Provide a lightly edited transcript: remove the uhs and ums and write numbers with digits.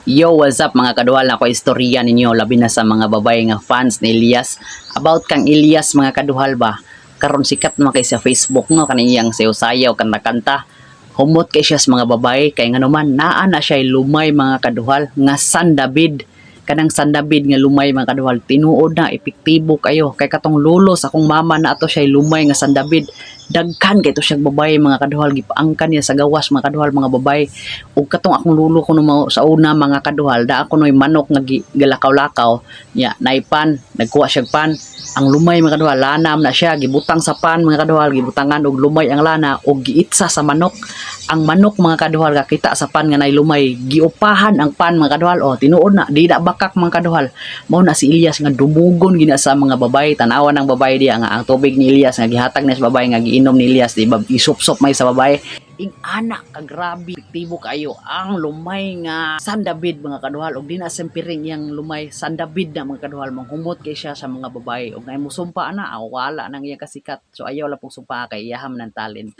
Yo, what's up mga kaduhal? Ako istorya ninyo labi na sa mga babae nga fans ni Elias. About kang Elias mga kaduhal ba? Karon sikat naman kay sa Facebook no kaniyang sayaw-sayaw kanta-kanta. Humot kay siya sa mga babae kay nga naman naa na siya lumay mga kaduhal nga San David. Kanang San David nga lumay mga kaduhal, tinuod na epektibo kayo kay katong lulos akong mama na ato siya lumay nga San David. Dagkan kay to siya babae mga kaduhal, gipaangkan niya sa gawas mga kaduhal mga babae. Ug katong akong lulo ko no sa una mga kaduhal, da ako noy manok nga galakaw-lakaw nya naipan, nagkuha siya pan. Ang lumay mga kaduhal, lanam na siya, gibutang sa pan mga kaduhal, gibutangan og lumay ang lana og giitsa sa manok. Ang manok mga kaduhal kakita sa pan nga nay lumay, giupahan ang pan mga kaduhal. O tinuod na di na bakak mga kaduhal. Mao na si Elias nga dumugon gina sa mga babae, tanawan ng babae diya nga ang tubig ni Elias nga gihatag niya sa babae nga giinom ni Elias, di ba isupsop may sa babae. Ing anak ka grabe epektibo kayo ang lumay nga San David mga kaduhal, og di na sempiring yang lumay San David na mga kaduhal, manghumot kay siya sa mga babae og nay musumpa na wala nang iya kasikat, so ayaw la pong sumpa kay iyaham ng talent.